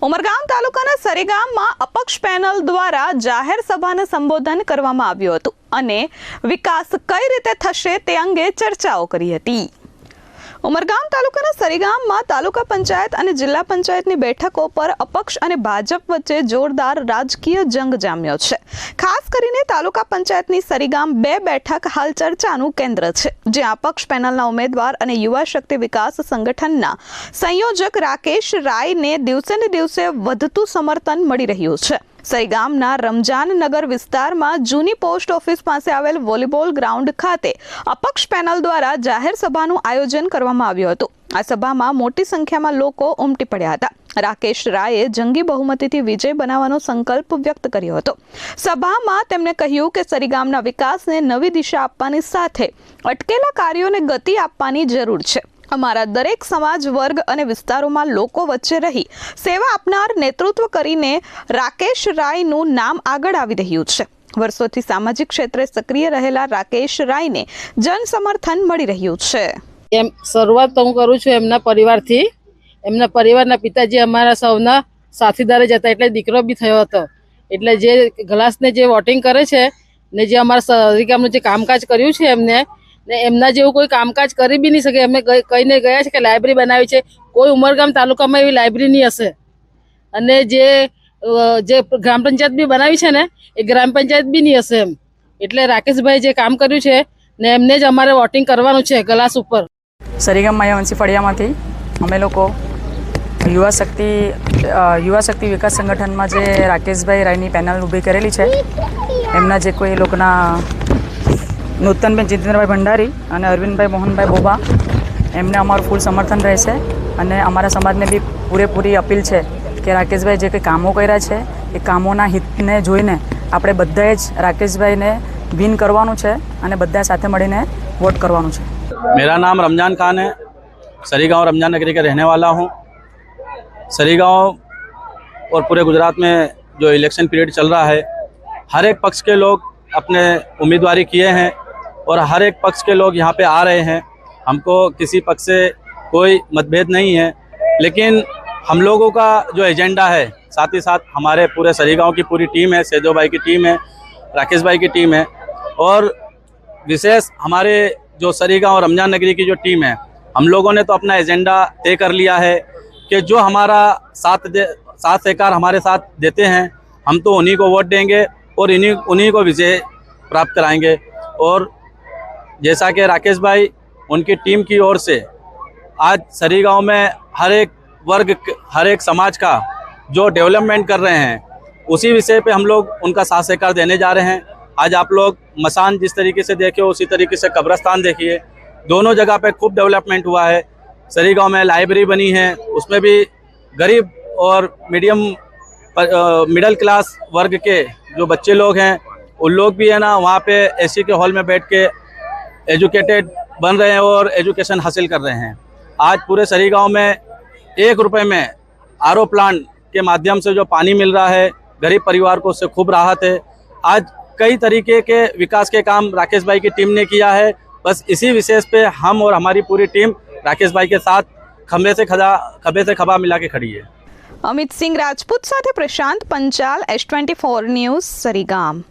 ઉમરગામ તાલુકાના સરીગામમાં અપક્ષ પેનલ દ્વારા જાહેર સભાને સંબોધન કરવામાં આવ્યું હતું અને વિકાસ કઈ રીતે થશે તે અંગે ચર્ચાઓ કરી હતી। ઉમરગામ તાલુકાના સરીગામમાં તાલુકા પંચાયત અને જિલ્લા પંચાયતની બેઠકો પર અપક્ષ અને ભાજપ વચ્ચે જોરદાર રાજકીય જંગ જામ્યો છે। ખાસ કરીને તાલુકા પંચાયતની સરીગામ 2 બેઠક હાલ ચર્ચાનું કેન્દ્ર છે, જ્યાં અપક્ષ પેનલના ઉમેદવાર અને યુવા શક્તિ વિકાસ સંગઠનના સંયોજક રાકેશ રાયને દિવસે ને દિવસે વધતું સમર્થન મળી રહ્યું છે। સરીગામના રમજાન નગર વિસ્તારમાં જૂની પોસ્ટ ઓફિસ પાસે આવેલ વોલીબોલ ગ્રાઉન્ડ ખાતે અપક્ષ પેનલ દ્વારા જાહેર સભાનું આયોજન કરવામાં આવ્યું હતું। આ સભામાં મોટી સંખ્યામાં લોકો ઉમટી પડ્યા હતા। રાકેશ રાયે જંગી બહુમતીથી વિજય બનાવવાનો સંકલ્પ વ્યક્ત કર્યો હતો। સભામાં તેમણે કહ્યું કે સરીગામના વિકાસને નવી દિશા આપવાની સાથે અટકેલા કાર્યોને ગતિ આપવાની જરૂર છે। અમારા દરેક સમાજ વર્ગ અને વિસ્તારોમાં લોકો વચ્ચે રહી સેવા આપનાર નેતૃત્વ કરીને રાકેશ રાયનું નામ આગળ આવી રહ્યું છે। વર્ષોથી સામાજિક ક્ષેત્રે સક્રિય રહેલા રાકેશ રાયને જન સમર્થન મળી રહ્યું છે। એમ શરૂઆત હું કરું છું એમના પરિવારથી। એમના પરિવારના પિતાજી અમારા સૌના સાથીદાર જ હતા, એટલે દીકરો બી થયો હતો। એટલે જે ગ્લાસને જે વોટિંગ કરે છે ને જે અમારા સરીગામનું જે કામકાજ કર્યું છે એમને ને એમના જેવું કોઈ કામકાજ કરી બી નહીં શકે। અમે કહીને ગયા છે કે લાઇબ્રેરી બનાવી છે, કોઈ ઉમરગામ તાલુકામાં એવી લાઇબ્રેરી નહીં હશે। અને જે ગ્રામ પંચાયત બી બનાવી છે ને એ ગ્રામ પંચાયત બી નહીં હશે એમ। એટલે રાકેશભાઈ જે કામ કર્યું છે ને એમને જ અમારે વોટિંગ કરવાનું છે ગ્લાસ ઉપર। સરીગામ માયાવંશી ફળિયામાંથી અમે લોકો યુવા શક્તિ વિકાસ સંગઠનમાં જે રાકેશભાઈ રાયની પેનલ ઊભી કરેલી છે, એમના જે કોઈ લોકોના નૂતનબેન જીતેન્દ્રભાઈ ભંડારી અને અરવિંદભાઈ મોહનભાઈ બોબા, એમને અમારું ફૂલ સમર્થન રહેશે। અને અમારા સમાજને બી પૂરેપૂરી અપીલ છે કે રાકેશભાઈ જે કંઈ કામો કર્યા છે એ કામોના હિતને જોઈને આપણે બધાએ જ રાકેશભાઈને વિન કરવાનું છે અને બધા સાથે મળીને વોટ કરવાનું છે। मेरा नाम रमजान खान है। सरीगांव रमजान नगरी का रहने वाला हूँ। सरीगांव और पूरे गुजरात में जो इलेक्शन पीरियड चल रहा है, हर एक पक्ष के लोग अपने उम्मीदवारी किए हैं और हर एक पक्ष के लोग यहाँ पे आ रहे हैं। हमको किसी पक्ष से कोई मतभेद नहीं है, लेकिन हम लोगों का जो एजेंडा है, साथ ही साथ हमारे पूरे सरीगांव की पूरी टीम है, सेजो भाई की टीम है, राकेश भाई की टीम है और विशेष हमारे जो सरीगांव और रमजान नगरी की जो टीम है, हम लोगों ने तो अपना एजेंडा तय कर लिया है कि जो हमारा साथ सहकार हमारे साथ देते हैं, हम तो उन्हीं को वोट देंगे और उन्हीं को विजय प्राप्त कराएंगे। और जैसा कि राकेश भाई उनकी टीम की ओर से आज सरीगांव में हर एक वर्ग, हर एक समाज का जो डेवलपमेंट कर रहे हैं, उसी विषय पे हम लोग उनका साथ सहकार देने जा रहे हैं। आज आप लोग मसान जिस तरीके से देखे उसी तरीके से कब्रस्तान देखिए, दोनों जगह पे खूब डेवलपमेंट हुआ है। सरीगांव में लाइब्रेरी बनी है, उसमें भी गरीब और मिडिल क्लास वर्ग के जो बच्चे लोग हैं उन लोग भी है ना वहाँ पे एसी के हॉल में बैठ के एजुकेटेड बन रहे हैं और एजुकेशन हासिल कर रहे हैं। आज पूरे सरीगांव में 1 रुपये में आरओ प्लांट के माध्यम से जो पानी मिल रहा है, गरीब परिवार को उससे खूब राहत है। आज कई तरीके के विकास के काम राकेश भाई की टीम ने किया है। बस इसी विशेष पे हम और हमारी पूरी टीम राकेश भाई के साथ खंबे से खभा मिला के खड़ी है। अमित सिंह राजपूत साथे प्रशांत पंचाल, S24 न्यूज़, सरीगाम।